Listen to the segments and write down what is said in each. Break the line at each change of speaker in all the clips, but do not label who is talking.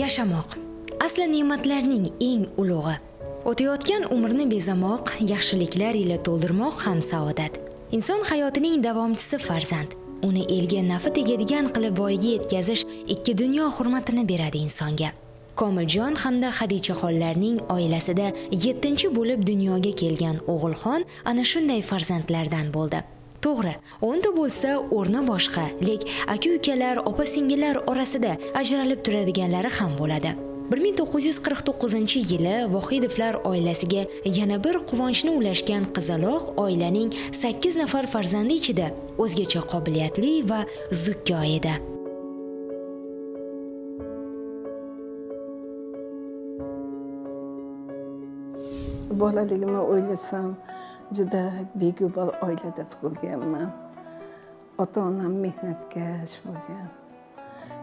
Yashamoq asli ne'matlarning eng ulug'i. O'tayotgan umrni bezamoq, yaxshiliklar ila to'ldirmoq ham saodat. Inson hayotining davomchisi farzand. Uni elga nafi tegadigan qilib voyaga yetkazish ikki dunyo hurmatini beradi insonga. Komiljon hamda Xadicha xonlarning oilasida 7-chi bo'lib dunyoga kelgan O'g'ilxon ana shunday farzandlardan bo'ldi. To'g'ri, 10 ta bo'lsa o'rni boshqa, lek aka-ukalar, opa-singillar orasida ajralib turadiganlari ham bo'ladi. 1949-yili Vohidovlar oilasiga yana bir quvonchni ulashgan qizaloq oilaning 8 nafar farzandi ichida o'zgacha qobiliyatli va zukko edi.
Bolaligimni o'ylasam, juda begubal oilada tug'ilganman. Ota-onam mehnatkash bo'lgan.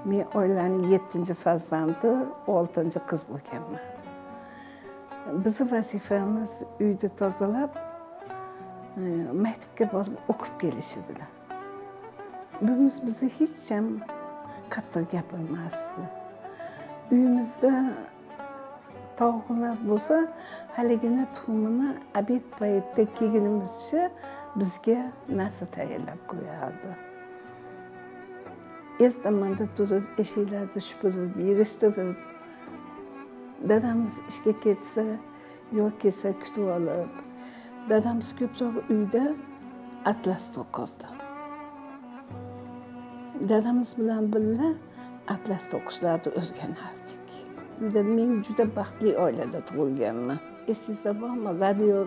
Men oilaning 7-farzandi, 6-qiz bo'lganman. Bizning vazifamiz uyni tozalab, maktabga borib o'qib kelish edi. Buvimiz bizni hech ham qattiq gapirmasdi. Uyimizda tovuqlar bo'lsa, haligina tuxumini obed paytida kelgunimizcha bizga narsa tayyorlab qo'yardi. Ertamanda turib, eshiklarni supurib, yig'ishtirib, dadamiz ishga ketsa, yo kelsa kutib olib, dadamiz ko'proq uyda atlas to'qirdi. Dadamiz bilan birga atlas to'qishlarni o'rganardik. Men juda baxtli oilada tug'ilganman. Esingizda bormi, radio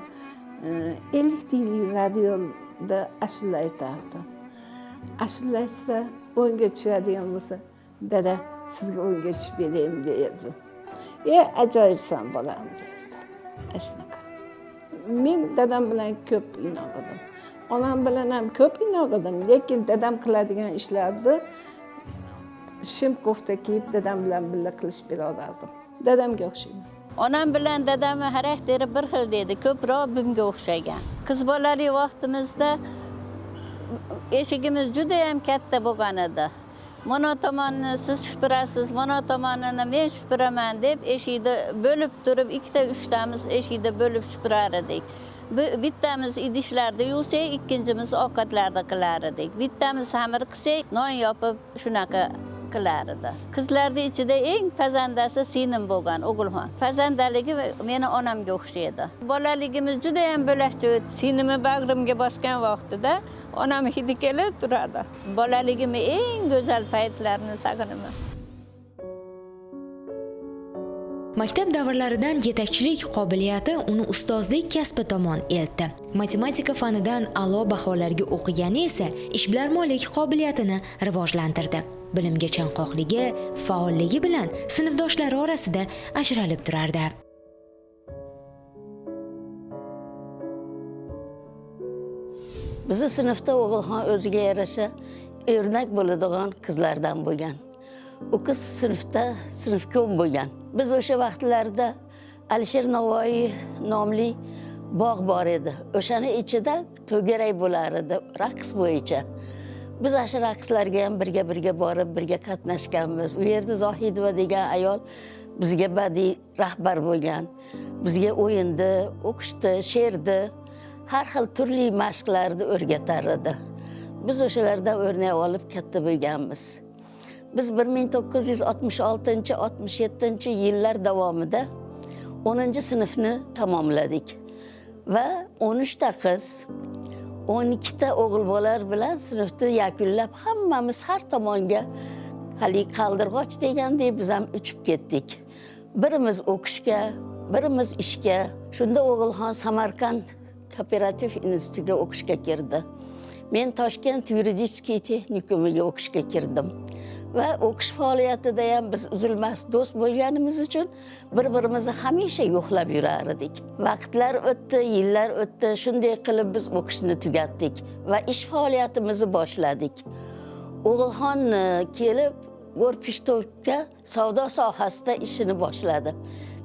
50 yillik radioda ashula aytardi. Ashula aytsa, o'nga tushadigan bo'lsa, dada sizga o'nga tushib beraymi deydi. Ajoyibsan bolam deydi. Shunaqa. Men dadam bilan ko'p inoqadim. Onam bilan ham ko'p inoqadim, lekin dadam qiladigan ishlarni shim kofta kiyib dadam bilan birga qilishib bera olardim. Dadamga o'xshayman.
Onam bilan dadamning xarakteri bir xil dedi, ko'proq bunga o'xshagan. Qiz bolalik vaqtimizda eshigimiz juda ham katta bo'lgan edi. Mana tomonni siz supurasiz, mana tomonini men supuraman deb eshikni bo'lib turib, ikkita, uchtamiz eshikni bo'lib supurar edik. Bittamiz idishlarda yuvsak, ikkinchimiz ovqatlarda qilar edik. Bittamiz xamir qilsak, non yopib shunaqa qilar edi. Qizlarning ichida eng pazandasi singlim bo'lgan O'g'ilxon. Pazandaligi meni onamga o'xshaydi. Bolaligimiz juda ham bo'lashchi o'tdi. Singlimni bag'rimga bosgan vaqtida onam hidi kelib turadi. Bolaligimning eng go'zal paytlarini saqlamayman.
Maktab davrlaridan yetakchilik qobiliyati uni ustozlik kasbi tomon eltdi. Matematika fanidan a'lo baholarga o'qigani esa ishbilarmonlik qobiliyatini rivojlantirdi. Bilimga chanqoqligi, faolligi bilan sinfdoshlari orasida ajralib turardi.
Bizi sinfda O'g'ilxon o'ziga yarasha o'rnak bo'ladigan qizlardan bo'lgan. U qiz sinfkom bo'lgan. Biz o'sha vaqtlarda Alisher Navoiy nomli bog' bor edi. O'shani ichida to'garak bo'lar edi, raqs bo'yicha. Biz o'sha raqslarga ham birga borib, birga qatnashganmiz. U yerda Zohidova degan ayol bizga badiiy rahbar bo'lgan. Bizga o'yinni, o'qishni, she'rni, har xil turli mashqlarni o'rgatar edi. Biz o'shalardan o'rnak olib katta bo'lganmiz. Biz 1966-67 yillar davomida 10-sinfni tamomladik va 13 ta qiz, 12 ta o'g'il bolalar bilan sinfni yakunlab, hammamiz har tomonga hali qaldirg'och degandek biz ham uchib ketdik. Birimiz o'qishga, birimiz ishga. Shunda O'g'ilxon Samarqand Kooperativ institutiga o'qishga kirdi. Men Toshkent yuridik texnikumiga o'qishga kirdim. Va o'qish faoliyatida ham biz uzilmas do'st bo'lganimiz uchun bir-birimizni hamisha yo'qlab yurar edik. Vaqtlar o'tdi, yillar o'tdi, shunday qilib biz o'qishni tugatdik va ish faoliyatimizni boshladik. O'g'ilxon kelib Go'rpishtovga savdo sohasida ishini boshladi.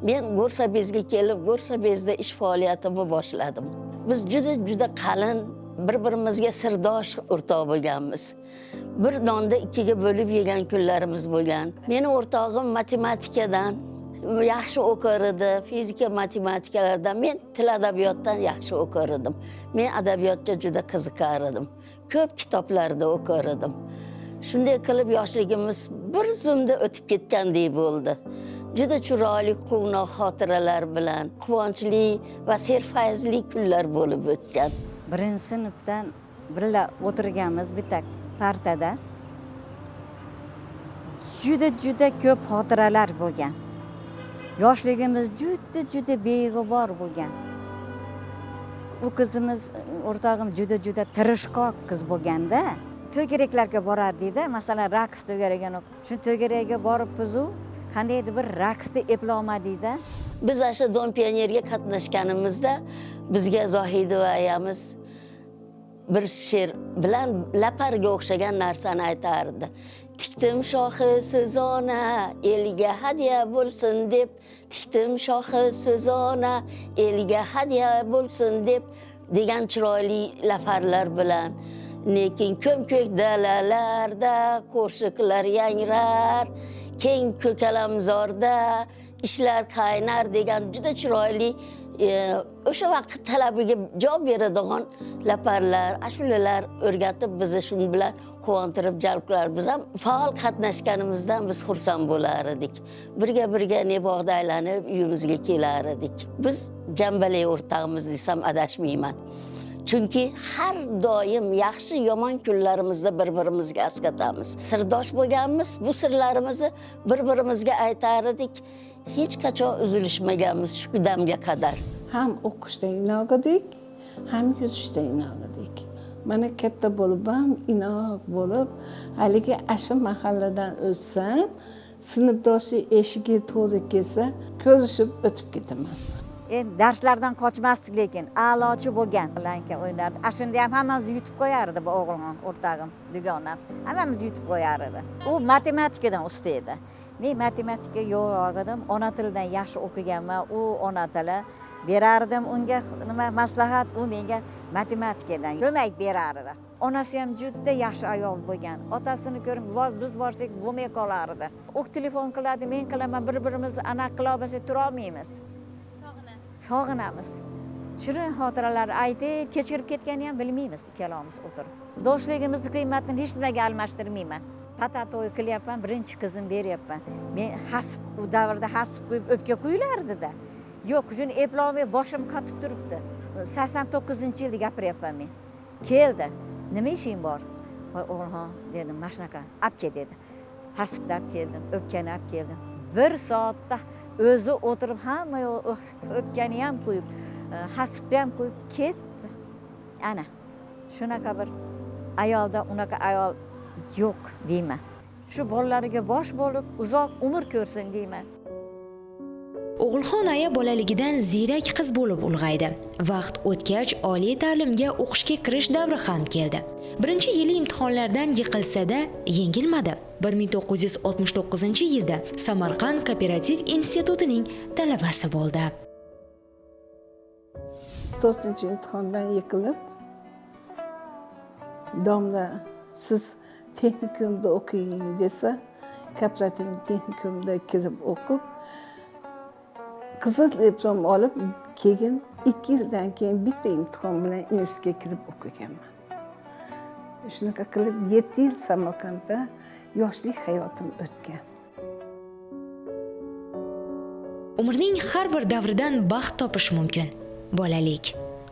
Men Go'rsabezga kelib Go'rsabezda ish faoliyatimni boshladim. Biz juda qalin bir-birimizga sirdosh o'rtoq bo'lganmiz. bir nonda ikkiga bo'lib yegan kunlarimiz bo'lgan. Meni o'rtog'im matematikadan yaxshi o'qir edi, fizika, matematikalardan, men til adabiyotdan yaxshi o'qir edim. Men adabiyotga juda qiziqar edim. Ko'p kitoblarda o'qir edim. Shunday qilib yoshligimiz bir zumda o'tib ketgandek bo'ldi. Juda chiroyli quvnoq xotiralar bilan, quvonchli va serfayzli kunlar bo'lib o'tgan.
Birinchi sinfdan birga o'tirganmiz bitta partada. Juda ko'p xotiralar bo'lgan. Yoshligimiz juda beg'ubor bo'lgan. U qizimiz, o'rtog'im juda tirishqoq qiz bo'lganda, to'garaklarga borardida, masalan, raqs to'garagini, shu to'garagiga borib bizu qandaydir bir raqsda eplolmadikda.
Biz asha Don Pionerga qatnashganimizda bizga Zohidova ayamiz bir she'r bilan laparga o'xshagan narsani aytardi. Tikdim shohi so'zona, elga hadya bo'lsin deb, tikdim shohi so'zona, elga hadya bo'lsin deb degan chiroyli lafarlar bilan. Lekin ko'm-ko'k dalalarda qo'shiqlar yangrar, keng ko'kalamzorda ishlar qaynar degan juda chiroyli o'sha vaqt talabiga javob beradigan laparlar, ashulalar o'rgatib bizni shu bilan quvontirib jalb qilar. Biz ham faol qatnashganimizdan biz xursand bo'lar edik. Birga Nebog'da aylanib uyimizga kelar edik. Biz jambalay o'rtog'imiz desam adashmayman. Chunki har doim yaxshi yomon kunlarimizda bir-birimizga asqatamiz. Sirdosh bo'lganmiz, bu sirlarimizni bir-birimizga aytar edik. Hech qachon uzilishmaganmiz shu damga qadar.
Ham o'qishda inoq edik, ham yurishda inoq edik. Mana katta bo'lib ham inoq bo'lib, haligi asha mahalladan o'tsam, sinfdoshi eshigi to'g'ri kelsa, ko'rishib o'tib ketaman.
Darslardan qochmasdik, lekin a'lochi bo'lgan. Blanka o'ynardi. Ashunda ham hammamiz yutib qo'yardi, bu o'g'lim, o'rtog'im, dugonam. Hammamiz yutib qo'yardi. U matematikadan usta edi. Men matematika yo'q edim. Ona tilidan yaxshi o'qiganman. U ona tili berardim unga nima maslahat, u menga matematikadan ko'mak berardi. Onasi ham juda yaxshi ayol bo'lgan. Otasini ko'rib, biz borsak bo'lmay qolardi. U telefon qiladi, men qilaman, bir-birimizni aniq qila olmasak tura olmaymiz. Sog'inamiz. Shirin xotiralar aytib, kechirib ketganini ham bilmaymiz ikkalamiz o'tirib. Do'stligimizni qiymatini hech nimaga almashtirmayman. Patatoy qilyapman, birinchi qizim beryapman. Men hasib, u davrda hasib qo'yib o'pka qo'yilardi-da. Yo'q, shuni eplolmay boshim qotib turibdi. 89-yilda gapiryapman men. Keldi. Nima ishing bor? Voy o'g'lim, dedim, mana shunaqa, olib kel dedi. Hasibda olib keldim, o'pkani olib keldim. 1 soatda o'zi o'tirib hamma o'pkani ham qo'yib, hasibni ham qo'yib ketdi. Ana, shunaqa bir ayolda unaqa ayol yo'q deyman. Shu bolalariga bosh bo'lib, uzoq umr ko'rsin deyman.
O'g'ilxon aya bolaligidan ziyrak qiz bo'lib ulg'aydi. Vaqt o'tgach oliy ta'limga o'qishga kirish davri ham keldi. Birinchi yili imtihonlardan yiqilsa-da, yengilmadi. 1969-yilda Samarqand Kooperativ institutining talabasi bo'ldi.
4-imtihondan yiqilib, domla siz texnikumda o'qing desa, kooperativ texnikumda kirib o'qib, qizil diplom olib, keyin 2 yildan keyin bitta imtihon bilan universitetga kirib o'qiganman. Shunaqa qilib 7 yil Samarqandda yoshlik hayotim o'tgan.
Umrning har bir davridan baxt topish mumkin. Bolalik,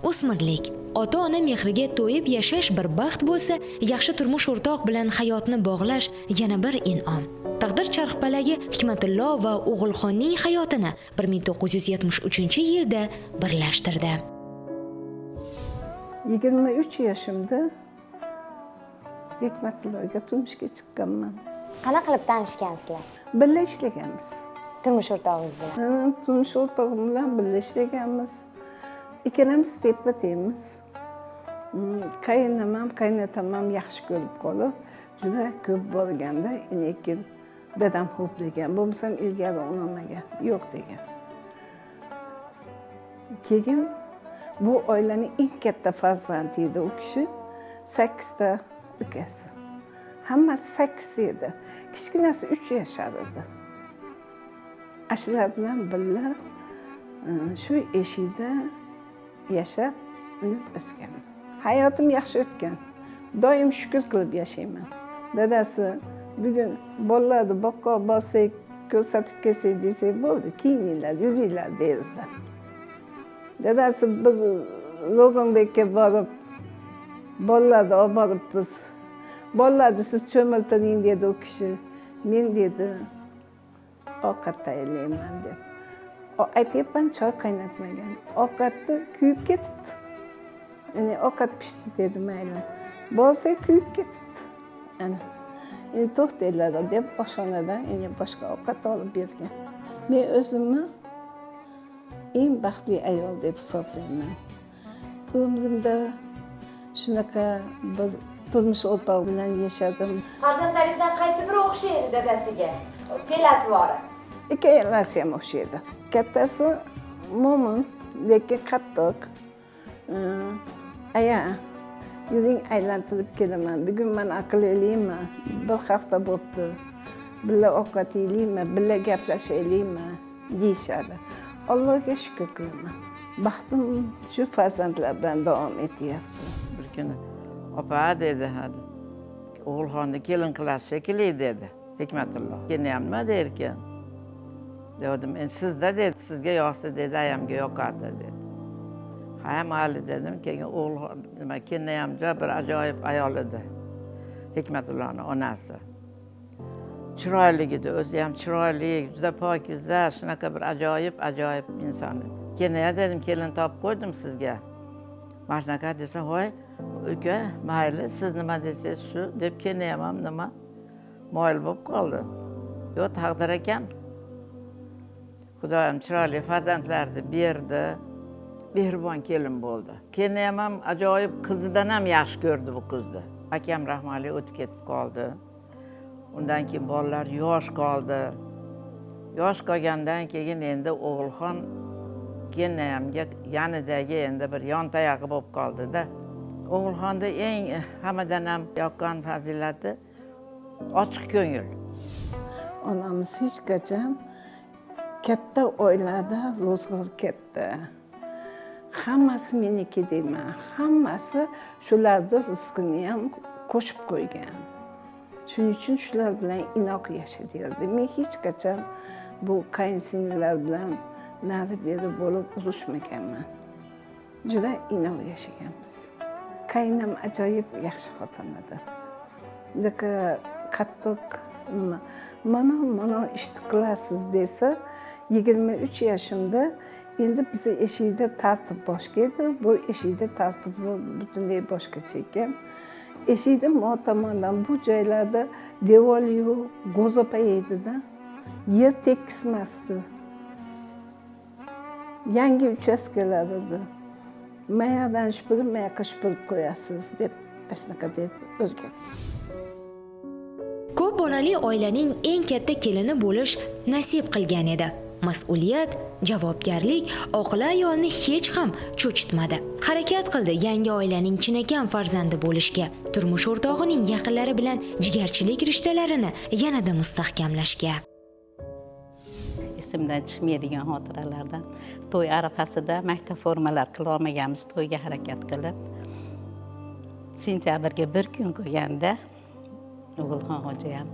o'smirlik, ota-ona mehriga to'yib yashash bir baxt bo'lsa, yaxshi turmush o'rtoq bilan hayotni bog'lash yana bir in'om. Taqdir charxpalagi Hikmatullo va O'g'ilxonning hayotini 1973-yilda birlashtirdi.
23 yoshimda Hikmatulloga turmushga chiqqanman.
Qanaqa qilib tanishgansizlar?
Birga ishlaganmiz.
Turmush o'rtog'ingiz bilan?
Turmush o'rtog'im bilan birga ishlaganmiz. Ikkalamiz teppa-tengmiz. Qaynonam, qaynotam ham yaxshi ko'rib qolib, juda ko'p borganda, lekin dadam xo'p degan, bo'lmasam ilgari unamagan, yo'q degan. Keyin bu oilaning eng katta farzandi edi u kishi, 8 ta ukasi. Hammasi 8 edi. Kichkinasi 3 yashar edi. Ashular bilan birga shu eshikda yashab, unib o'sganman. Hayotim yaxshi o'tgan. Doim shukr qilib yashayman. Dadasi bugun bolalarni boqqa borsak, ko'rsatib kelsak desak bo'ldi, kiyininglar, yuringlar deydi. Dadasi biz Logonbekka borib, bolalarni olib boribmiz. Bolalarni siz cho'miltiring dedi u kishi. Men dedi, ovqat tayyorlayman deb. Aytyapman, choy qaynatmagan. Ovqatni kuyib ketibdi. Ya'ni ovqat pishdi dedi mayli. Bo'lsa kuyib ketibdi. Ana. Endi to'xtanglar deb oshxonadan yana boshqa ovqat olib bergan. Men o'zimni eng baxtli ayol deb hisoblayman. Umrimda shunaqa bir turmush o'rtog'i bilan yashadim.
Farzandlaringizdan qaysi biri o'xshaydi dadasiga? Fe'l-atvori.
Ikkalasi ham o'xshaydi. Kattasi mo'min, lekin qattiq. Aya, yuring aylantirib kelaman. Bugun men aqllaylikmi? Bir hafta bo'pti. Birga ovqat yeylikmi? Birga gaplashaylikmi? deyishadi. Allohga shukr qilaman. Baxtim shu farzandlar bilan davom etyapti.
Bir kuni opa dedi, hadi. O'g'ilxonni kelin qilasiz shekilli dedi. Hikmatullo. Keyin nima derkan? Dedim, sizda dedi, sizga yoqsa dedi, ayamga yoqadi dedi. Ha, mayli dedim, keyin o'g'il nima keyin bir ajoyib ayol edi. Hikmatullohning onasi. Chiroyli edi, o'zi ham chiroyli, juda pokiza, shunaqa bir ajoyib inson edi. Keyin dedim, kelin topib qo'ydim sizga. Mana shunaqa desa, "Voy, uka, mayli, siz nima desangiz shu" deb keyin ham nima moyil bo'lib qoldi. Yo, taqdir ekan. Xudoyim chiroyli farzandlarni berdi. Mehribon kelin bo'ldi. Keyin ham ajoyib qizidan ham yaxshi ko'rdi bu qizni. Akam rahmatli o'tib ketib qoldi. Undan keyin bolalar yosh qoldi. Yosh qolgandan keyin endi o'g'ilxon kelinamga yanidagi endi bir yontayog'i bo'lib qoldi-da. O'g'ilxonda eng hammadan ham yoqqan fazilati ochiq ko'ngil.
Onamiz hech qachon katta oilada ro'zg'or katta. Hammasi meniki deyman. Hammasi shularni rizqini ham qo'shib qo'ygan. Shuning uchun shular bilan inoq yashaydi. Men hech qachon bu qaynsingillar bilan nari-beri bo'lib urushmaganman. Juda inoq yashaganmiz. Qaynam ajoyib yaxshi xotin edi. Bunaqa qattiq nima, mana ishni qilasiz desa, 23 yoshimda endi bizni eshikda tartib boshqa edi. Bu eshikda tartib butunlay boshqacha ekan. Eshikda mo tomondan bu joylarda devor yo'q, g'o'zapa edi-da. Yer tekismasdi. Yangi uchastkalar edi. Mayadan shupurib, mayoqqa shupurib qo'yasiz deb, shunaqa deb o'rgatdi.
Ko'p bolali oilaning eng katta kelini bo'lish nasib qilgan edi. Mas'uliyat, javobgarlik oqila ayolni hech ham cho'chitmadi. Harakat qildi yangi oilaning chinakam farzandi bo'lishga, turmush o'rtog'ining yaqinlari bilan jigarchilik rishtalarini yanada mustahkamlashga.
Esimdan chiqmaydigan xotiralardan to'y arafasida maktab formalar qila olmaganmiz, to'yga harakat qilib. Sentyabrga bir kun qo'yganda O'g'ilxon xo'jayam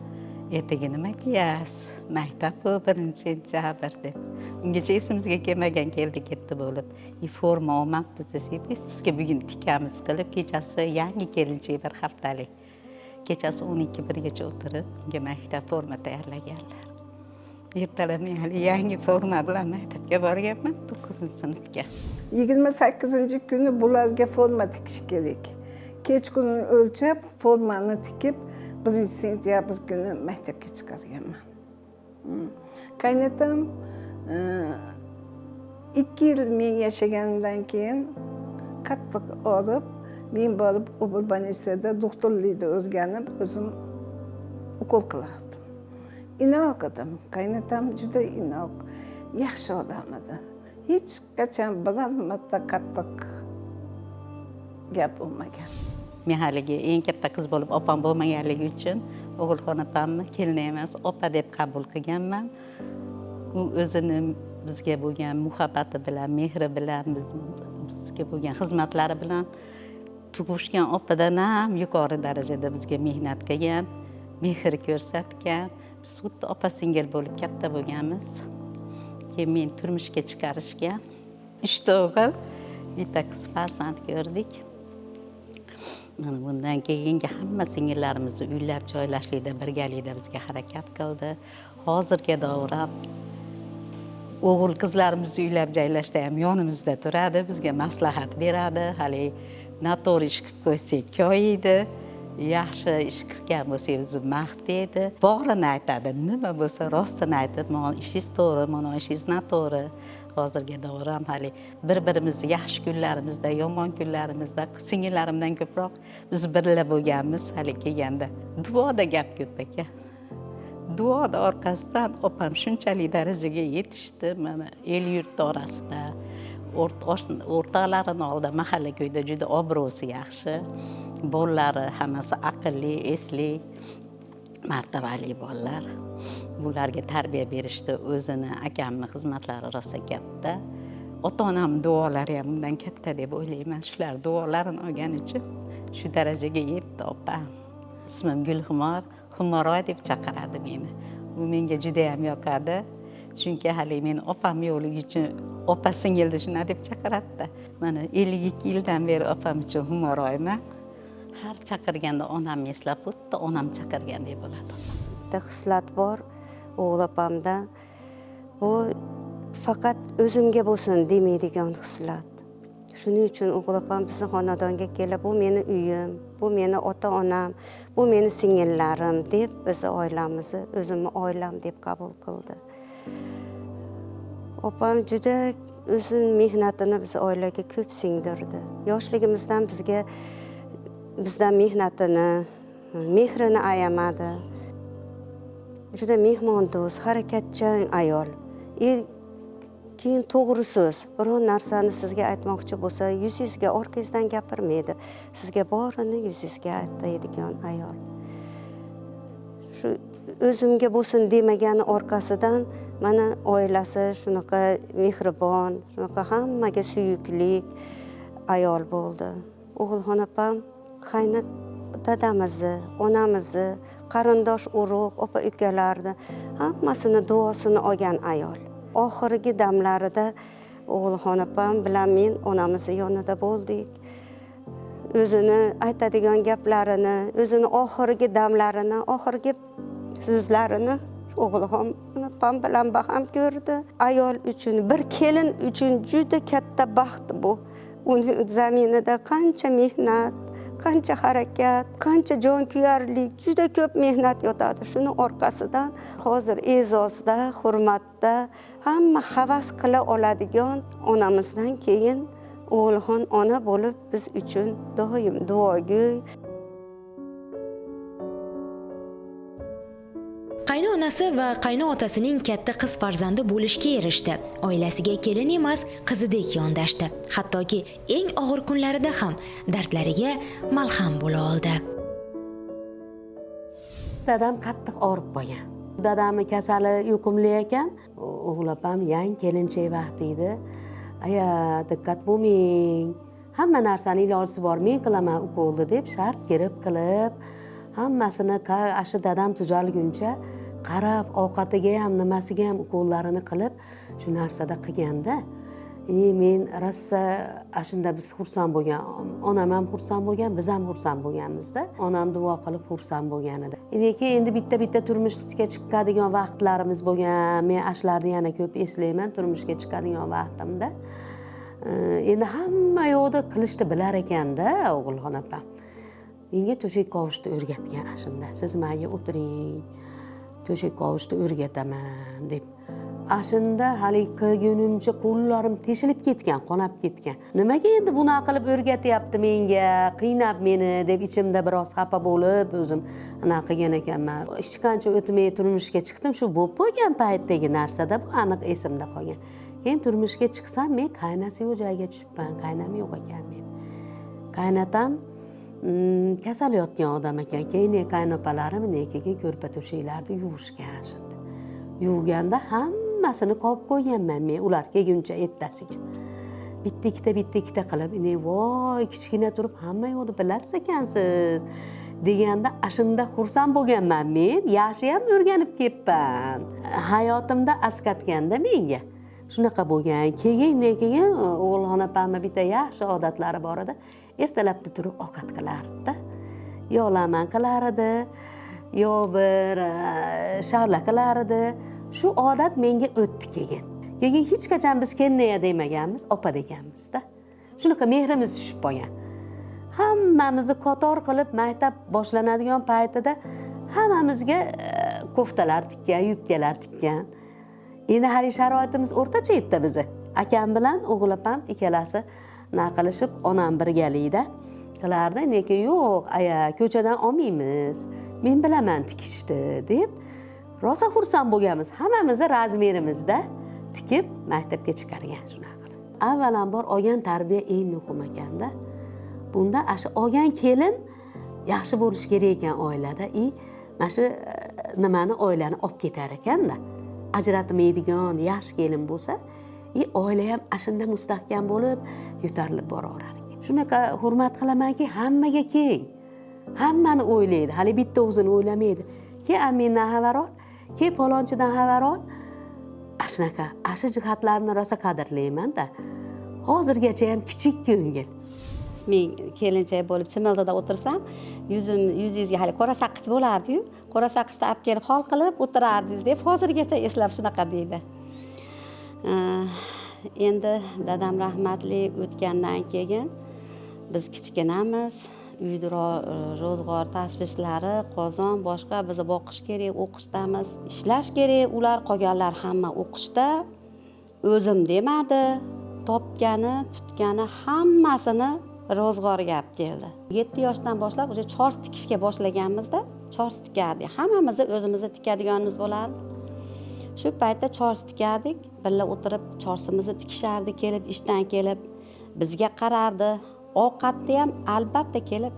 ertaga nima kiyasiz? Maktab-ku 1-sentyabr deb. Ungacha esimizga kelmagan keldi ketdi bo'lib. Forma olmabmiz desak, sizga bugun tikamiz qilib, kechasi yangi kelinchak bir haftalik. Kechasi 12-1gacha o'tirib, unga maktab forma tayyorlaganlar. Ertalab hali yangi forma bilan maktabga borganman 9-sinfga.
28-kuni bularga forma tikish kerak. Kechqurun o'lchab, formani tikib 1-sentyabr kuni maktabga chiqarganman. Qaynatam 2 yil men yashagandan keyin qattiq og'rib, men borib Urbanisiyada doktorlikda o'rganib, o'zim ukol qilardim. Inoq edim. Qaynatam juda inoq, yaxshi odam edi. Hech qachon biror marta qattiq gap bo'lmagan.
Men haligi eng katta qiz bo'lib opam bo'lmaganligi uchun o'g'ilxon opamni kelin emas, opa deb qabul qilganman. U o'zini bizga bo'lgan muhabbati bilan, mehri bilan, bizga bo'lgan xizmatlari bilan tug'ishgan opadan ham yuqori darajada bizga mehnat qilgan, mehr ko'rsatgan. Biz xuddi opa singil bo'lib katta bo'lganmiz. Keyin meni turmushga chiqarishgan. 3 ta o'g'il, bitta qiz farzand ko'rdik. Mana bundan keyingi hamma singillarimizni uylab joylashlikda birgalikda bizga harakat qildi. Hozirga davram o'g'il qizlarimizni uylab joylashda ham yonimizda turadi, bizga maslahat beradi. Hali noto'g'ri ish qilib qo'ysak koyiydi, yaxshi ish qilgan bo'lsak bizni maqtaydi. Borini aytadi, nima bo'lsa rostini aytib, "Mana ishingiz to'g'ri, mana ishingiz noto'g'ri." Hozirgi davram hali bir-birimizni yaxshi kunlarimizda, yomon kunlarimizda singillarimdan ko'proq biz birga bo'lganmiz. Hali kelganda duoda gap ko'p ekan. Duoda orqasidan opam shunchalik darajaga yetishdi. Mana el yurt orasida, o'rtoqlarini oldida mahalla ko'yda juda obro'si yaxshi. Bolalari hammasi aqlli, esli, martabali bolalar. Bularga tarbiya berishdi, o'zini akamni xizmatlari rosa katta. Ota-onam duolari ham undan katta deb o'ylayman. Shular duolarini olgani uchun shu darajaga yetdi opam. Ismim Gulxumor, Xumoroy deb chaqiradi meni. Bu menga juda ham yoqadi. Chunki hali meni opam yo'qligi uchun opa singilni shuna deb chaqiradi. Mana 52 yildan beri opam uchun Xumoroyman. Har chaqirganda onam eslab, xuddi onam chaqirgandek bo'ladi.
Bitta xislat bor o'g'il opamda. Bu faqat o'zimga bo'lsin demaydigan xislat. Shuning uchun o'g'il opam bizni xonadonga kelib, bu meni uyim, bu meni ota-onam, bu meni singillarim deb bizni oilamizni o'zimni oilam deb qabul qildi. Opam juda o'zining mehnatini biz oilaga ko'p singdirdi. Yoshligimizdan bizdan mehnatini, mehrini ayamadi. Juda mehmondo'st, harakatchan ayol. Keyin to'g'ri so'z, biror narsani sizga aytmoqchi bo'lsa, yuzingizga orqangizdan gapirmaydi. Sizga borini yuzingizga aytadigan ayol. Shu o'zimga bo'lsin demagani orqasidan mana oilasi shunaqa mehribon, shunaqa hammaga suyuklik ayol bo'ldi. O'g'ilxon opam qayni dadamizni, onamizni, qarindosh urug', opa ukalarni hammasini duosini olgan ayol. Oxirgi damlarida o'g'ilxon opam bilan men onamiz yonida bo'ldik. O'zini aytadigan gaplarini, o'zini oxirgi damlarini, oxirgi so'zlarini o'g'ilxon opam bilan baham ko'rdi. Ayol uchun, bir kelin uchun juda katta baxt bu. Uni zaminida qancha mehnat, qancha harakat, qancha jonkuyarlik, juda ko'p mehnat yotadi. Shuni orqasidan hozir e'zozda, hurmatda hamma havas qila oladigan onamizdan keyin o'g'ilxon ona bo'lib biz uchun doim duogo'y.
Qaynonasi va qaynootasining katta qiz farzandi bo'lishga erishdi. Oilasiga kelin emas, qizidek yondashdi. Hattoki eng og'ir kunlarida ham dardlariga malham bo'la oldi.
Dadam qattiq og'rib qolgan. Dadamni kasali yuqumli ekan. O'g'il opam yangi kelinchak vaqti edi. Aya, diqqat bo'lmang. Hamma narsani ilojisi bor, men qilaman ukolni deb shart kirib qilib, hammasini ashi dadam tuzalguncha qarab, ovqatiga ham, nimasiga ham ukollarini qilib, shu narsada qilganda, men rosa ashunda biz xursand bo'lgan, onam ham xursand bo'lgan, biz ham xursand bo'lganmizda. Onam duo qilib xursand bo'lgan edi. Endi bitta turmushga chiqadigan vaqtlarimiz bo'lgan. Men ashlarni yana ko'p eslayman, turmushga chiqadigan vaqtimda. Endi hamma yo'qda qilishni bilar ekanda o'g'ilxon opam. Menga to'shak qovushni o'rgatgan ashunda. Siz menga o'tiring, to'shak qovushni o'rgataman deb. Ashunda hali qilgunimcha qo'llarim teshilib ketgan, qonab ketgan. Nimaga endi bunaqa qilib o'rgatyapti menga, qiynab meni deb ichimda biroz xafa bo'lib, o'zim anaqa qilgan ekanman. Hech qancha o'tmay turmushga chiqdim, shu bo'lib qo'ygan paytdagi narsada bu aniq esimda qolgan. Keyin turmushga chiqsam men qaynasi yo'q joyga tushibman, qaynam yo'q ekan men. Qaynatam kasal yotgan odam ekan. Keyin qaynopalarim keyin ko'rpa to'shaklarni yuvishgan shunda. Yuvganda hammasini qo'yib qo'yganman men ular kelguncha ertasiga. Bitta ikkita qilib, voy kichkina turib hamma yo'lni bilasiz ekansiz deganda ashunda xursand bo'lganman men. Yaxshi ham o'rganib ketman. Hayotimda asqatganda menga shunaqa bo'lgan. Keyin o'g'ilxon opamni bitta yaxshi odatlari bor edi. Ertalabda turib ovqat qilardi-da. Yo laman qilar edi, yo bir shavla qilar edi. Shu odat menga o'tdi keyin. Keyin hech qachon biz Kenneya demaganmiz, opa deganmiz-da. Shunaqa mehrimiz tushib qolgan. Hammamizni qator qilib maktab boshlanadigan paytida hammamizga koftalar tikkan, yubkalar tikkan. Endi hali sharoitimiz o'rtacha edi bizni. Akam bilan o'g'il opam ikkalasi qilishib, onam birgalikda qilardi. Lekin yo'q, aya ko'chadan olmaymiz. Men bilaman tikishni deb rosa xursand bo'lganmiz. Hammamizni razmerimizda tikib maktabga chiqargan shunaqa qilib. Avvalambor olgan tarbiya eng muhim ekanda. Bunda shu olgan kelin yaxshi bo'lish kerak ekan oilada. Mana shu nimani oilani olib ketar ekanda. Ajratmaydigan yaxshi kelin bo'lsa, oila ham ashunda mustahkam bo'lib, yo'tarilib boraverar ekan. Shunaqa hurmat qilamanki, hammaga keng. Hammani o'ylaydi, hali bitta o'zini o'ylamaydi. Mendan xabar ol, palonchidan xabar ol. Shunaqa, shu jihatlarni rosa qadrlayman-da. Hozirgacha ham kichik ko'ngil.
Men kelinchak bo'lib chimildida o'tirsam, yuzingizga hali qora saqich bo'lardi-yu, qora saqichni olib kelib hol qilib o'tirardingiz deb hozirgacha eslab shunaqa deydi. Endi dadam rahmatli o'tgandan keyin biz kichkinamiz, uyda ro'zg'or tashvishlari, qozon, boshqa bizni boqish kerak, o'qishdamiz, ishlash kerak. Ular qolganlar hamma o'qishda. O'zim demadi, topgani, tutgani hammasini ro'zg'orga olib keldi. 7 yoshdan boshlab o'sha chors tikishga boshlaganmizda, chors tikardik. Hammamiz o'zimizni tikadiganimiz bo'lardi. Shu paytda chors tikardik, birga o'tirib chorsimizni tikishardi, kelib ishdan kelib bizga qarardi. Ovqatni ham albatta kelib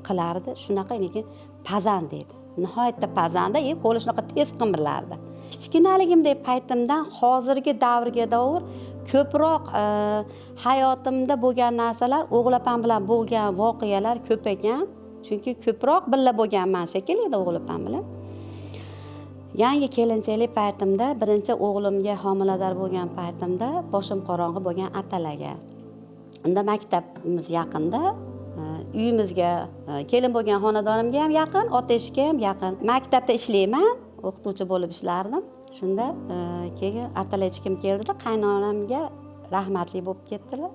qilardi. Shunaqa lekin pazand deydi. Nihoyatda pazanda, qo'li shunaqa tez qimirlardi. Kichkinaligimdek paytimdan hozirgi davrga davr ko'proq hayotimda bo'lgan narsalar, o'g'il opam bilan bo'lgan voqealar ko'p ekan. Chunki ko'proq birga bo'lganman shekilli edi o'g'il opam bilan. Yangi kelinchalik paytimda, birinchi o'g'limga homilador bo'lgan paytimda boshim qorong'i bo'lgan atalaga. Unda maktabimiz yaqinda, uyimizga kelin bo'lgan xonadonimga ham yaqin, ota eshigiga ham yaqin. Maktabda ishlayman, o'qituvchi bo'lib ishlardim. Shunda keyin atalachkim keldida, qaynonamga rahmatli bo'lib ketdilar.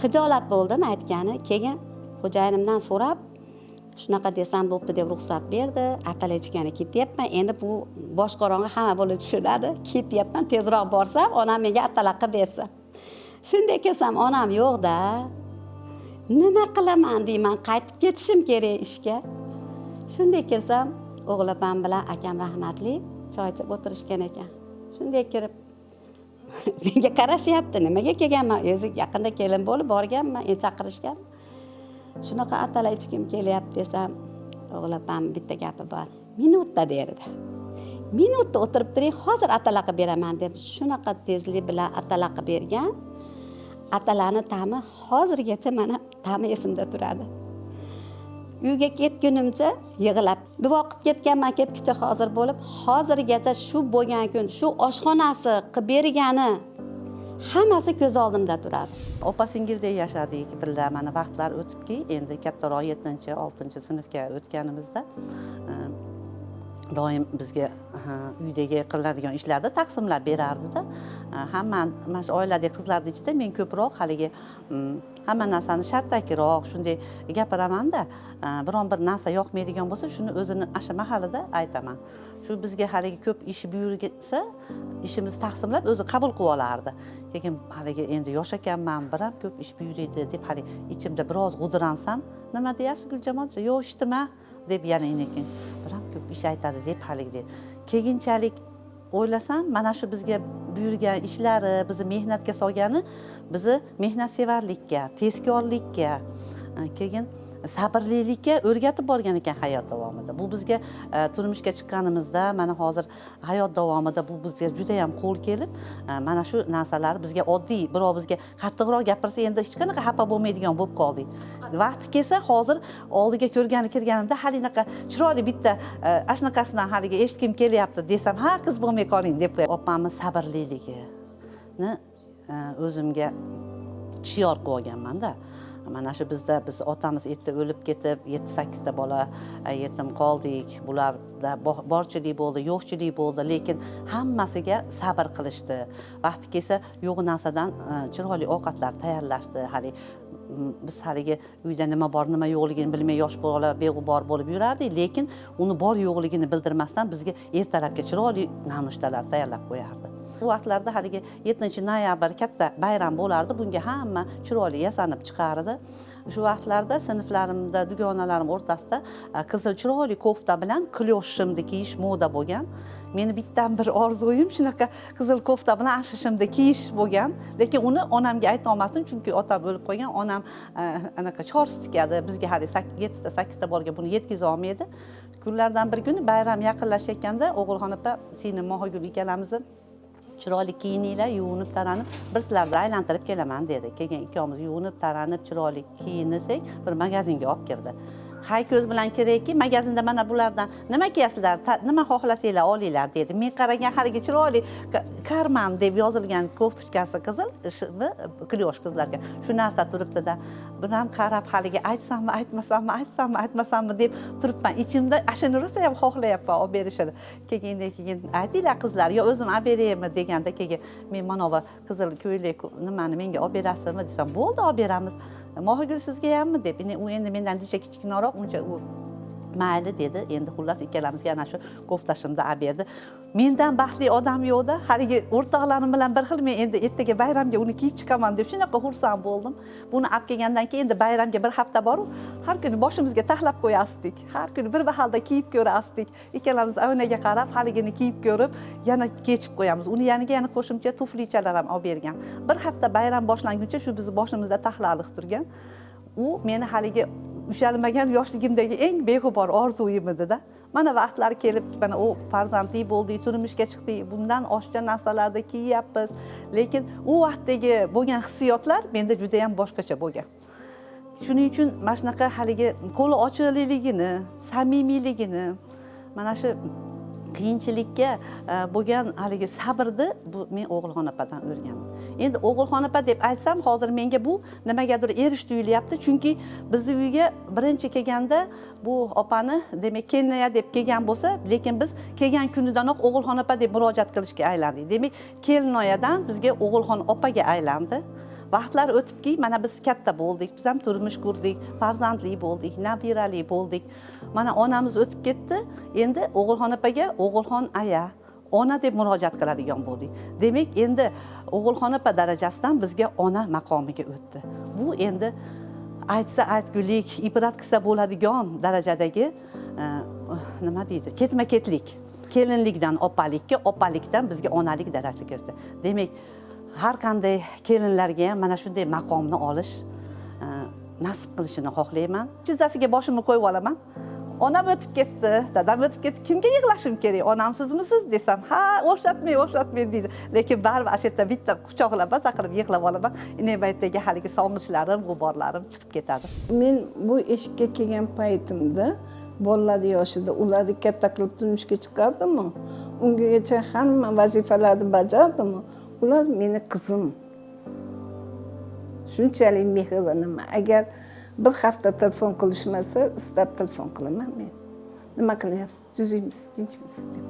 Xijolat bo'ldim aytgani. Keyin xo'jayinimdan so'rab, shunaqa desam bo'pti deb ruxsat berdi. Atalachgani ketyapman. Endi bu bosh qorong'i hamma bola tushunadi. Ketyapman, tezroq borsam, onam menga atalaqa bersa. Shunday kirsam, onam yo'q-da. Nima qilaman deyman, qaytib ketishim kerak ishga. Shunday kirsam, o'g'il opam bilan akam rahmatli choy ichib o'tirishgan ekan. Shunday kirib menga qarashyapti, nimaga kelganman? O'zi yaqinda kelin bo'lib borganman, chaqirishgan. Shunaqa atalay ichkim kelyapti desam, o'g'il opam bitta gapi bor. Minutda derdi. Minutda o'tirib turing, hozir atalaqa beraman deb shunaqa tezlik bilan atalaqa bergan. Atalani ta'mi hozirgacha mana ta'mi esimda turadi. Uyga ketgunimcha yig'lab, duo qilib ketganman ketguncha hozir bo'lib, hozirgacha shu bo'lgan kun, shu oshxonasi qilib bergani hammasi ko'z oldimda turadi.
Opa-singildek yashadik birga. Mana vaqtlar o'tibki, endi kattaroq 7-6-sinfga o'tganimizda doim bizga uydagi qilinadigan ishlarni taqsimlab berardi-da. Hamma mana shu oiladagi qizlarning ichida men ko'proq haligi hamma narsani shartdakiroq shunday gapiraman-da, biron bir narsa yoqmaydigan bo'lsa, shuni o'zini asha mahalida aytaman. Shu bizga haligi ko'p ish buyursa, ishimizni taqsimlab o'zi qabul qilib olardi. Lekin haligi endi yosh ekanman, bir ham ko'p ish buyurdi deb hali ichimda biroz g'udiransam, nima deyapsiz Guljamol? Yo'q, ishdima deb yana enekin. Bir ham ko'p ish aytadi deb haligi. Keyinchalik o'ylasam, mana shu bizga buyurgan ishlari, bizni mehnatga solgani, bizni mehnatsevarlikka, tezkorlikka, keyin sabrlilikka o'rgatib borgan ekan hayot davomida. Bu bizga turmushga chiqqanimizda, mana hozir hayot davomida bu bizga juda ham qo'l kelib, mana shu narsalar bizga oddiy, birov bizga qattiqroq gapirsa endi hech qanaqa xafa bo'lmaydigan bo'lib qoldik. Vaqti kelsa hozir oldiga kirganimda halinaqa chiroyli bitta ashnaqasidan haliga eshitgim kelyapti desam, ha qiz bo'lmay qoling deb qo'yadi. Opamning sabrliligini o'zimga shior qilib olganman-da. Mana shu biz otamiz erta o'lib ketib, 7-8 ta bola yetim qoldik. Bularda borchilik bo'ldi, yo'qchilik bo'ldi, lekin hammasiga sabr qilishdi. Vaqti kelsa yo'q narsadan chiroyli ovqatlar tayyorlashdi. Hali biz haligi uyda nima bor, nima yo'qligini bilmay yosh bola beg'ubor bo'lib yurardik, lekin uni bor yo'qligini bildirmasdan bizga ertalabga chiroyli nonushtalar tayyorlab qo'yardi. Bu vaqtlarda haligi 7-noyabr katta bayram bo'lardi. Bunga hamma chiroyli yasanib chiqardi. Shu vaqtlarda sinflarimda, dugonalarim o'rtasida qizil chiroyli kofta bilan klyosh shimni kiyish moda bo'lgan. Meni bittan bir orzuim shunaqa qizil kofta bilan shimni kiyish bo'lgan. Lekin uni onamga ayta olmasdim, chunki otam o'lib qo'ygan. Onam anaqa chors tikadi. Bizga hali 7-8 ta bolaga buni yetkiza olmaydi. Kunlardan bir kuni bayram yaqinlashayotganda o'g'ilxon opa, seni Mohigul ikkalamizni chiroyli kiyininglar, yuvinib taranib, bir sizlarni aylantirib kelaman dedi. Keyin ikkamiz yuvinib taranib, chiroyli kiyinsak, bir magazinga olib kirdi. Qay ko'z bilan kerakki, magazinda mana bulardan nima kiyasizlar, nima xohlasanglar olinglar dedi. Men qaragan haligi chiroyli Karman deb yozilgan koftichkasi qizil, klyosh qizlarga. Shu narsa turibdi-da. Buni ham qarab haligi aytsammi, aytmasammi deb turibman. Ichimda ashuni rosa ham xohlayapman olib berishini. Keyin aytinglar qizlar, yo o'zim olib beraymi deganda keyin men mana bu qizil ko'ylak nimani menga olib berasizmi desam, bo'ldi olib beramiz. Mohigul sizga hammi deb. U endi mendan dicha kichikroq, uncha u mayli dedi. Endi xullas ikkalamizga ana shu koftashimni olib berdi. Mendan baxtli odam yo'qda. Haligi o'rtoqlarim bilan bir xil men endi ertaga bayramga uni kiyib chiqaman deb shunaqa xursand bo'ldim. Buni olib kelgandan keyin endi bayramga bir hafta bor-u, har kuni boshimizga taxlab qo'yasdik. Har kuni bir mahalda kiyib ko'rasdik. Ikkalamiz oynaga qarab, haligini kiyib ko'rib, yana kechib qo'yamiz. Uni yaniga yana qo'shimcha tuflichalar ham olib bergan. Bir hafta bayram boshlanguncha shu bizni boshimizda taxlaliq turgan. U meni haligi ushalmagan yoshligimdagi eng beg'ubor orzuim edi-da. Mana vaqtlar kelib, mana u farzandli bo'ldik, turmushga chiqdik, bundan oshcha narsalarda kiyyapmiz. Lekin u vaqtdagi bo'lgan hissiyotlar menda juda ham boshqacha bo'lgan. Shuning uchun mana shunaqa haligi qo'li ochiqligini, samimiyligini, mana shu qiyinchilikka bo'lgan haligi sabrni bu men o'g'ilxon opadan o'rgandim. Endi o'g'ilxon opa deb aytsam, hozir menga bu nimagadir erish tuyulyapti, chunki bizni uyga birinchi kelganda bu opani demak Kenya deb kelgan bo'lsa, lekin biz kelgan kunidanoq o'g'ilxon opa deb murojaat qilishga aylandik. Demak, Kelinoyadan bizga o'g'ilxon opaga aylandi. Vaqtlar o'tibki, mana biz katta bo'ldik, biz ham turmush qurdik, farzandli bo'ldik, nabirali bo'ldik. Mana onamiz o'tib ketdi, endi o'g'ilxon opaga o'g'ilxon aya, ona deb murojaat qiladigan bo'ldik. Demak, endi o'g'ilxon opa darajasidan bizga ona maqomiga o'tdi. Bu endi aytsa aytgulik, ibrat qilsa bo'ladigan darajadagi nima deydi, ketma-ketlik. Kelinlikdan opalikka, opalikdan bizga onalik darajaga kirdi. Demak, har qanday kelinlarga ham mana shunday maqomni olish nasib qilishini xohlayman. Chizzasiga boshimni qo'yib olaman. Onam o'tib ketdi, dadam o'tib ketdi. Kimga yig'lashim kerak? Onam sizmisiz desam, ha, o'xshatmay deydi. Lekin baribir shu yerda bitta quchoqlab, basa qilib yig'lab olaman. Navbatdagi haligi sog'inchlarim, g'uborlarim chiqib ketadi.
Men bu eshikka kelgan paytimda bolalar yoshida ularni katta qilib turmushga chiqardimmi? Ungacha hamma vazifalarni bajardimmi? Ular meni qizim. Shunchalik mehriman. Agar bir hafta telefon qilishmasa, istab telefon qilaman men. Nima qilyapsiz? Tuzingmisiz, tinchmisiz deb.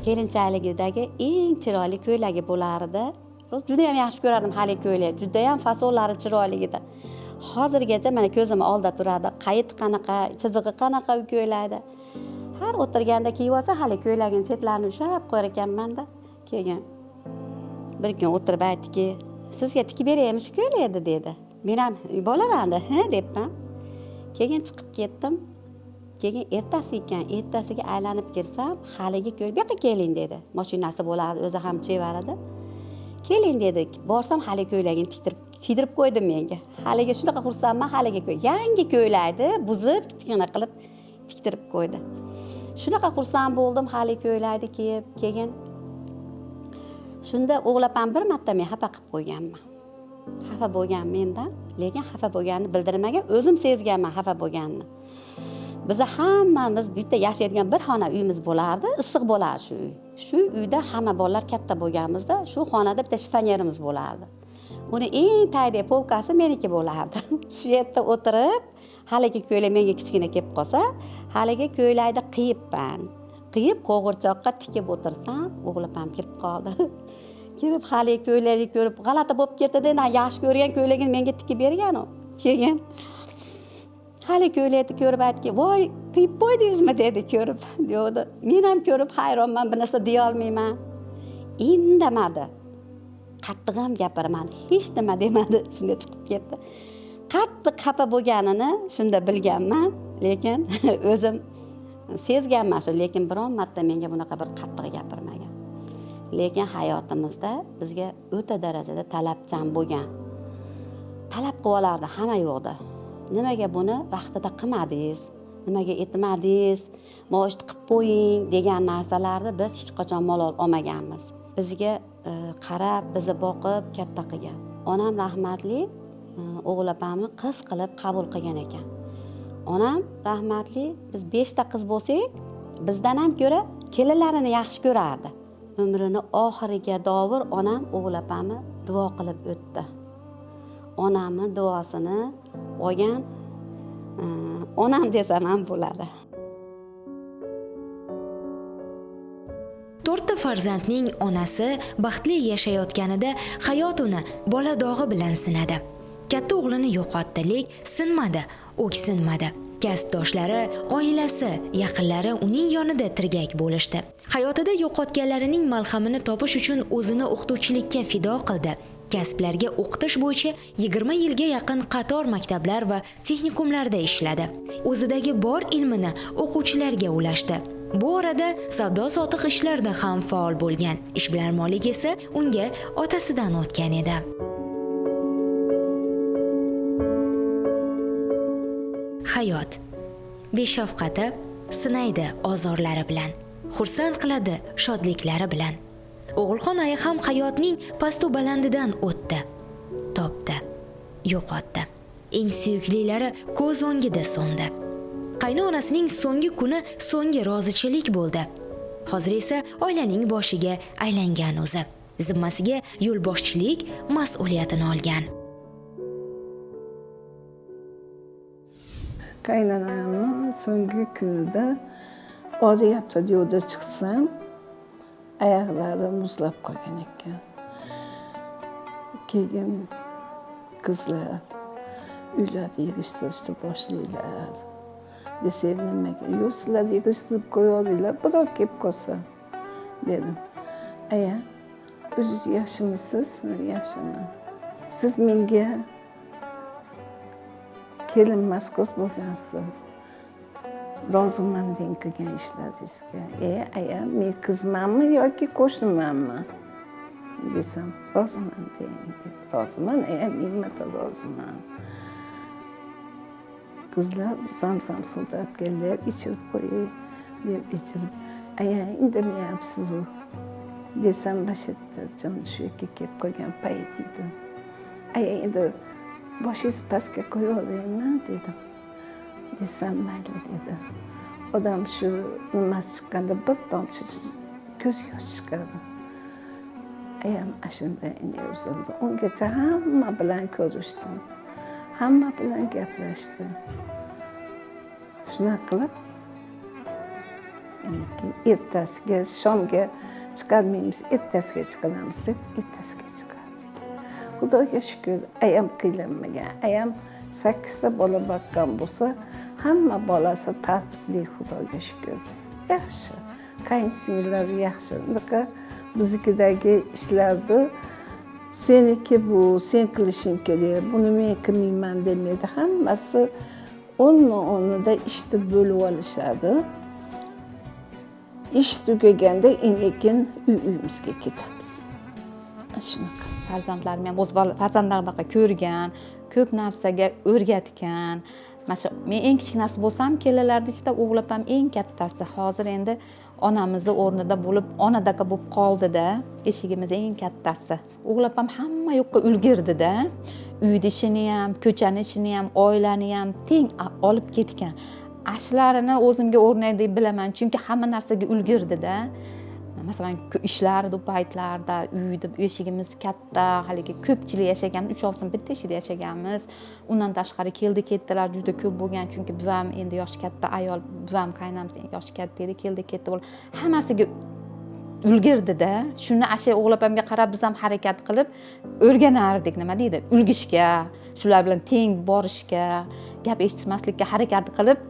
Kelinchaligidagi eng chiroyli ko'ylagi bo'lardi. Juda ham yaxshi ko'rardim hali ko'ylak. Juda ham fasollari chiroyli edi. Hozirgacha mana ko'zim oldida turadi. Qayt qanaqa, chizig'i qanaqa u ko'ylakda. Har o'tirganda kiyib olsa, hali ko'ylagini chetlarini ushab qo'yar ekanman-da. Keyin bir kun o'tirib aytdiki, sizga tikib beraymi shu ko'ylakni dedi. Men ham bo'laman-da, ha debman. Keyin chiqib ketdim. Keyin ertasi ekan, ertasiga aylanib kirsam, haligi ko'ylak, "Bu yoqqa keling" dedi. Mashinasi bo'lardi, o'zi ham chevar edi. "Keling" dedi. Borsam hali ko'ylagini tiktirib kiydirib qo'ydi menga. Haliga shunaqa xursandman, haliga yangi ko'ylakni buzib, kichkina qilib tiktirib qo'ydi. Shunaqa xursand bo'ldim, hali ko'ylakni kiyib, keyin shunda o'g'lapam bir marta men xafa qilib qo'yganman. Xafa bo'lgan mendan, lekin xafa bo'lganini bildirmagan, o'zim sezganman xafa bo'lganini. Biz hammamiz bitta yashaydigan bir xona uyimiz bo'lardi, issiq bo'lardi shu uy. Shu uyda hamma bolalar katta bo'lganimizda, shu xonada bitta shifonyerimiz bo'lardi. Uni eng tagidagi polkasi meniki bo'lardi. Shu yerda o'tirib, haligi ko'ylak menga kichkina kelib qolsa, haligi ko'ylakni qiyibman. Qiyib qo'g'irchoqqa tikib o'tirsam, o'g'lapam kirib qoldi. Kirib haligi ko'ylakni ko'rib, g'alati bo'lib ketdi-da, yaxshi ko'rgan ko'ylagini menga tikib bergan u. Keyin hali ko'ylakni ko'rib aytdi, "Voy, qiyib qo'ydingizmi?" dedi ko'rib. Dedi. Men ham ko'rib hayronman, bir narsa deya olmayman. Indamadi. Qattiq ham gapirmadi, hech nima demadi, shunga chiqib ketdi. Qattiq xafa bo'lganini shunda bilganman, lekin o'zim sezganman shu, lekin biron marta menga bunaqa bir qattiq gapirmagan. Lekin hayotimizda bizga o'ta darajada talabchan bo'lgan. Talab qilib olardi hamma yo'qda. Nimaga buni vaqtida qilmadingiz? Nimaga etmadingiz? Maoshni qilib qo'ying degan narsalarni biz hech qachon malol olmaganmiz. Bizga qarab, bizni boqib katta qilgan. Onam rahmatli o'g'lapamni qiz qilib qabul qilgan ekan. Onam rahmatli, biz 5 ta qiz bo'lsak, bizdan ham ko'ra kelinlarini yaxshi ko'rardi. Umrini oxiriga davr onam o'g'lapamni duo qilib o'tdi. Onamni duosini olgan onam desam ham bo'ladi.
4 ta farzandning onasi baxtli yashayotganida hayot uni bola dog'i bilan sinadi. Katta o'g'lini yo'qotdi, lekin sinmadi, o'ksinmadi. Kasbdoshlari, oilasi, yaqinlari uning yonida tirgak bo'lishdi. Hayotida yo'qotganlarining malhamini topish uchun o'zini o'qituvchilikka fido qildi. Kasblarga o'qitish bo'yicha 20 yilga yaqin qator maktablar va texnikumlarda ishladi. O'zidagi bor ilmini o'quvchilarga ulashdi. Bu orada savdo-sotiq ishlarida ham faol bo'lgan. Ishbilarmonlik esa unga otasidan o'tgan edi. Hayot beshafqati sinaydi ozorlari bilan, xursand qiladi shodliklari bilan. O'g'ilxon aya ham hayotning pastu balandidan o'tdi, topdi, yo'qotdi. Eng suyuklilari ko'z o'ngida so'ndi. Qaynonasining so'nggi kuni so'nggi rozichilik bo'ldi. Hozir esa oilaning boshiga aylangan o'zi. Zimmasiga yo'lboshchilik mas'uliyatini olgan.
Qaynonamni so'nggi kunida oryapti yo'lda chiqsam, oyoqlari muzlab qolgan ekan. Keyin qizlar uylarni yig'ishtirishni boshlaydilar. Desam nimaga? Yo'q, sizlar yig'ishtirib qo'yinglar, birov kelib qolsa, dedim. Aya, o'zingiz yaxshimisiz? Yaxshiman. Siz menga kelinmas qiz bo'lgansiz. Roziman deng qilgan ishlaringizga. Aya, men qizmanmi yoki qo'shnimanmi? Desam, roziman deng. Roziman, aya, men marta roziman. Qizlar zamzam suvda olib keldilar, ichirib qo'ying deb ichirib, aya, indamayapsiz u. Desam, bashirda jon shu yerga kelib qolgan payt edi. Aya, endi boshingiz pastga qo'yaveraymi dedim. Desam, mayli dedi. Odam shu nimasi chiqqanda bir tomchi ko'z yosh chiqadi. Ayam ashunda endi uzildi. Ungacha hamma bilan ko'rishdi. Hamma bilan gaplashdi. Shunaqa qilib, ertasiga shomga chiqarmaymiz, ertasiga chiqaramiz deb ertasiga chiqardik. Xudoga shukur, ayam qiylanmagan. Ayam 8 ta bola baqqan bo'lsa, hamma bolasi tartibli, Xudoga shukur. Yaxshi. Qayinsingillari yaxshi. Unaqa biznikidagi ishlarni seniki bu, sen qilishing kerak, buni men qilmayman demaydi. Hammasi o'rnida ishni bo'lib olishadi. Ish tugaganda keyin uyimizga ketamiz. Shunaqa.
farzandlarim ham o'z farzandlaridaqa ko'rgan, ko'p narsaga o'rgatgan. Mana shu men eng kichkinasi bo'lsam, kelinlarning ichida o'g'il opam eng kattasi. Hozir endi onamizni o'rnida bo'lib, onadaqa bo'lib qoldi-da, eshigimiz eng kattasi. O'g'il opam hamma yoqqa ulgurdi-da. Uyni ishini ham, ko'chani ishini ham, oilani ham teng olib ketgan. Ashlarini o'zimga o'rnak deb bilaman, chunki hamma narsaga ulgurdi-da. Masalan, ishlardi u paytlarda, uyda eshigimiz katta, haligi ko'pchilik yashagan, 3 ovsin bitta eshikda yashaganmiz. Undan tashqari keldi-ketdilar juda ko'p bo'lgan, chunki buvam endi yoshi katta ayol, buvam qaynamiz yoshi katta edi, keldi-ketdi bo'lib, hammasiga ulgurdi-da. Shuni asha o'g'il opamga qarab biz ham harakat qilib o'rganardik, nima deydi, ulgishga, shular bilan teng borishga, gap eshitmaslikka harakat qilib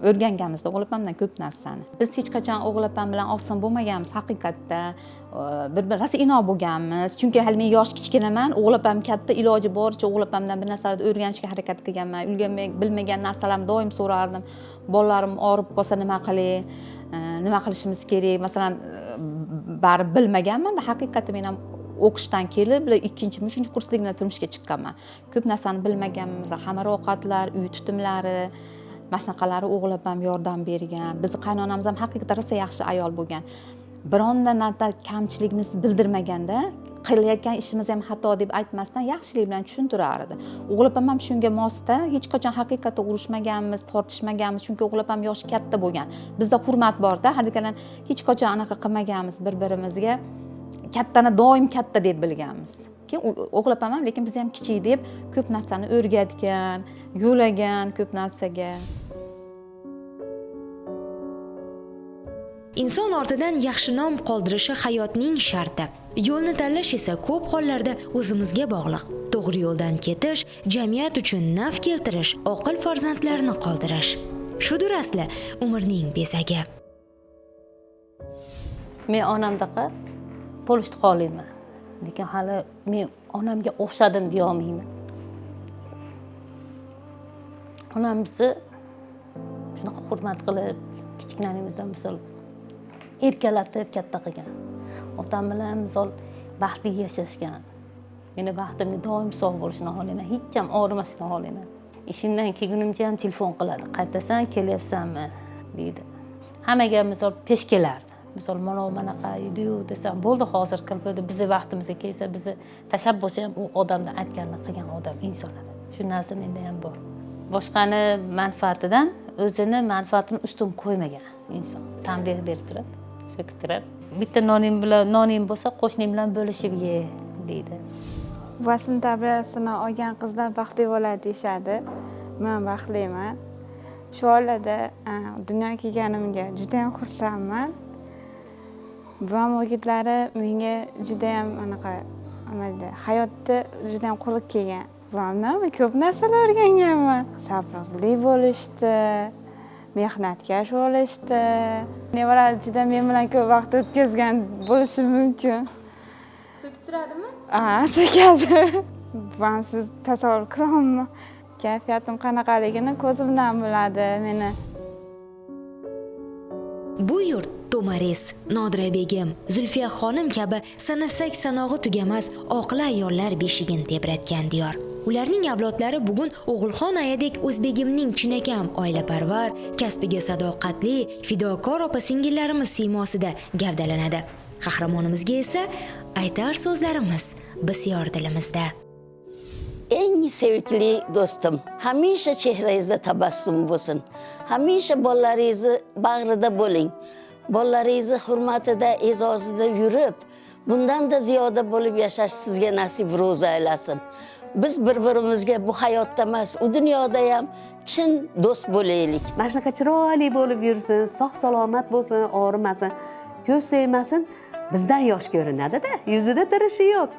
o'rganganmiz o'g'il opamdan ko'p narsani. Biz hech qachon o'g'il opam bilan oson bo'lmaganmiz haqiqatda. Bir-birimiz ino bo'lganmiz. Chunki hali men yosh kichkinaman, o'g'il opam katta, iloji boricha o'g'il opamdan bir narsalarni o'rganishga harakat qilganman. Bilmagan narsalarimni doim so'rardim. Bolalarim og'rib qolsa nima qilay? Nima qilishimiz kerak? Masalan, baribir bilmaganman-da, haqiqatda men ham o'qishdan kelib, 2-3 kurslik bilan turmushga chiqqanman. Ko'p narsani bilmaganmiz. Xamir ovqatlar, uy tutumlari, mana shunaqalari o'g'il opam yordam bergan. Bizni qaynonamiz ham haqiqatda rosa yaxshi ayol bo'lgan. Bironta narsa kamchiligimizni bildirmaganda, qilayotgan ishimiz ham xato deb aytmasdan yaxshilik bilan tushuntirardi. O'g'il opam ham shunga mosda, hech qachon haqiqatda urushmaganmiz, tortishmaganmiz, chunki o'g'il opam yoshi katta bo'lgan. Bizda hurmat bor-da, hadikadan hech qachon anaqa qilmaganmiz bir-birimizga. Kattani doim katta deb bilganmiz. Keyin o'g'il opam ham lekin biz ham kichik deb ko'p narsani o'rgatgan, yo'lagan ko'p narsaga.
Inson ortidan yaxshi nom qoldirishi hayotning sharti. Yo'lni tanlash esa ko'p hollarda o'zimizga bog'liq. To'g'ri yo'ldan ketish, jamiyat uchun naf keltirish, oqil farzandlarni qoldirish. Shudir asli umrning bezagi.
Men onamdaqa bo'lishni xohlayman. Lekin hali men onamga o'xshadim deya olmayman. Onam bizni shunaqa hurmat qilib, kichikligimizdan misol erkalatib katta qilgan. Otam bilan misol baxtli yashashgan. Meni baxtimni doim sog' bo'lishini xohlayman, hech ham og'rimasini xohlayman. Ishimdan kelgunimcha ham telefon qiladi. Qaytasan, kelyapsanmi deydi. Hammaga misol pesh kelardi. Misol manaqa edi-yu desam, bo'ldi hozir qilib, bizni vaqtimizga kelsa, bizni tashlab bo'lsa ham u odamni aytganini qilgan odam inson edi. Shu narsa menda ham bor. Boshqani manfaatidan o'zini manfaatini ustun qo'ymagan inson. Tanbeh berib turadi, so'kib turadi. Bitta noning bo'lsa, qo'shning bilan bo'lishib ye deydi.
Vasin tarbiyasini olgan qizlar baxtli bo'ladi deyshadi. Men baxtliman. Shu oilada dunyoga kelganimga juda ham xursandman. Buvam o'gitlari menga juda ham anaqa hayotda juda ham qulluq kelgan. Buvamdan ko'p narsalar o'rganganman. Sabrli bo'lishdi, mehnatkash bo'lishdi. Nevarar juda men bilan ko'p vaqt o'tkazgan bo'lishi mumkin.
So'kib turadimi?
So'kadi. Buvam siz tasavvur qilolmayman. Kayfiyatim qanaqaligini ko'zimdan biladi meni.
Bu yurt To'maris, Nodira begim, Zulfiya xonim kabi sanasak sanog'i tugamas oqila ayollar beshigin tebratgan diyor. Ularning avlodlari bugun O'g'ilxon ayadek o'zbegimning chinakam oilaparvar, kasbiga sadoqatli, fidokor opa-singillarimiz siymosida gavdalanadi. Qahramonimizga esa aytar so'zlarimiz bisyor dilimizda.
Eng sevimli do'stim, hamisha chehrangizda tabassum bo'lsin. Hamisha bolalaringizni bag'rida bo'ling. Bolalaringizni hurmatida, e'zozida yurib, bundan-da ziyoda bo'lib yashash sizga nasib ro'za aylasin. Biz bir-birimizga bu hayotda emas, u dunyoda ham chin do'st bo'laylik.
Mana shunaqa chiroyli bo'lib yursin, sog' salomat bo'lsin, og'rimasin, ko'z sevmasin, bizdan yosh ko'rinadi-da, yuzida tirishi yo'q.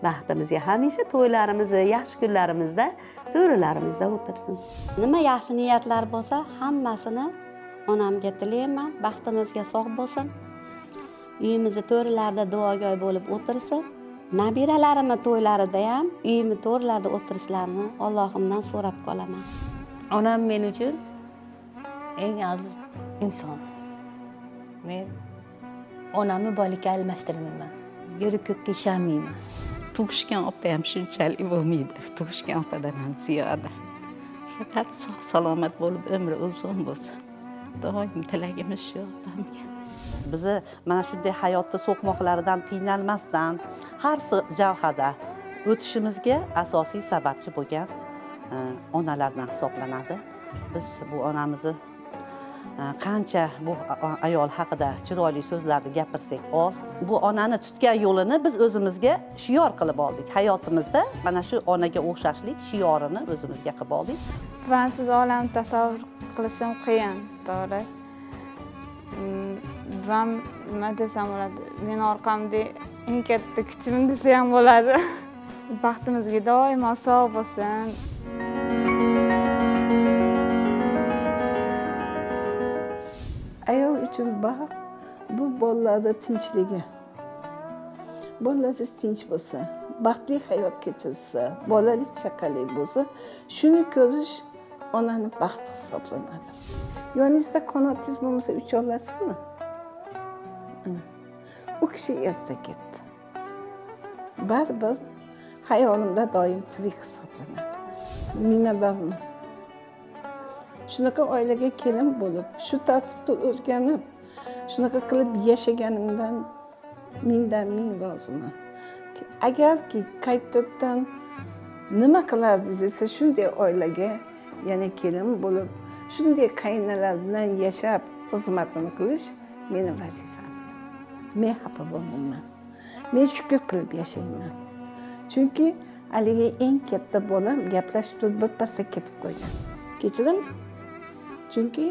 Baxtimizga hamisha to'ylarimizda, yaxshi kunlarimizda, to'rilarimizda o'tirsin.
Nima yaxshi niyatlar bo'lsa, hammasini onamga tilayman. Baxtimizga sog' bo'lsin. Uyimizda to'rilarda duogo'y bo'lib o'tirsin. Nabiralarimni to'ylarida ham uyimni to'rlarda o'tirishlarini Allohimdan so'rab qolaman. Onam men uchun eng aziz inson. Men onamni boylikka almashtirmayman.
Geri ko'kka ishonmayman. Tug'ishgan opa ham shunchalik bo'lmaydi. Tug'ishgan opadan ham ziyoda. Faqat sog' salomat bo'lib, umri uzun bo'lsin. Doim tilagimiz shu opamga.
Bizni mana shunday hayotda so'qmoqlaridan qiynalmasdan har javhada o'tishimizga asosiy sababchi bo'lgan onalardan hisoblanadi. Biz bu onamizni qancha bu ayol haqida chiroyli so'zlarni gapirsak oz. Bu onani tutgan yo'lini biz o'zimizga shior qilib oldik. Hayotimizda mana shu onaga o'xshashlik shiorini o'zimizga qilib oldik.
Buvansiz olamni tasavvur qilishim qiyin, to'g'ri. Buvam nima desam bo'ladi, men orqamda eng katta kuchim desa ham bo'ladi. Baxtimizga doimo sog' bo'lsin.
Ayol uchun baxt bu bolalarning tinchligi. Bolalaringiz tinch bo'lsa, baxtli hayot kechirsa, bolalik chaqalik bo'lsa, shuni ko'rish onaning baxti hisoblanadi. Yoningizda qanotingiz bo'lmasa ucha olasizmi? U kishi erta ketdi. Baribir hayolimda doim tirik hisoblanadi. Minnatdorman. Shunaqa oilaga kelin bo'lib, shu tartibda o'rganib, shunaqa qilib yashaganimdan mingdan ming roziman. Agarki qaytadan nima qilardingiz desa, shunday oilaga yana kelin bo'lib, shunday qaynalar bilan yashab, xizmatini qilish meni vazifam. Men xafa bo'lmayman. Men shukr qilib yashayman. Chunki haligi eng katta bolam gaplashib turib birpasda ketib qo'ygan. Kechirim. Chunki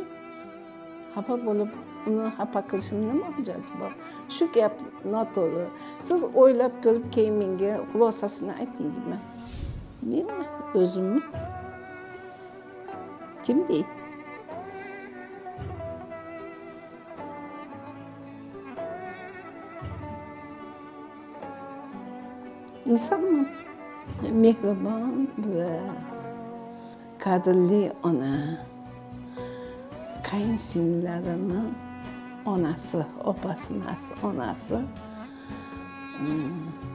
xafa bo'lib uni xafa qilishim nima hojati bor? Shu gap noto'g'ri. Siz o'ylab ko'rib keyin menga xulosasini ayting deyman. Menmi? O'zimmi? Kim deydi? İnsanman. Mehribon buva, qadrli ona, qayinsingillarimi onasi, opasi emas, onasi,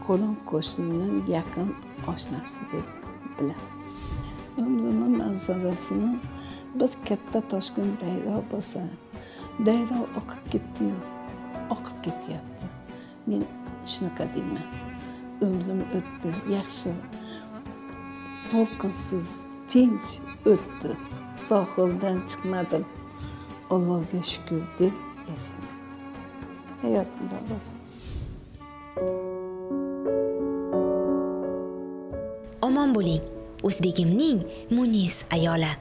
qo'lin qo'shnining yaqin oshnasi deb bilaman. Umrimni manzarasini bir katta toshqin daryo bo'lsa, daryo oqib ketdi-yu, oqib ketyapti. Men shunaqa deyman. Ömrüm o'tdi, yaxshi, to'lqinsiz, tinch o'tdi. Sohildan chiqmadim. Allohga shukr deb yashayman. Hayotimda bo'lsin.
Omon bo'ling. O'zbegimning munis ayoli.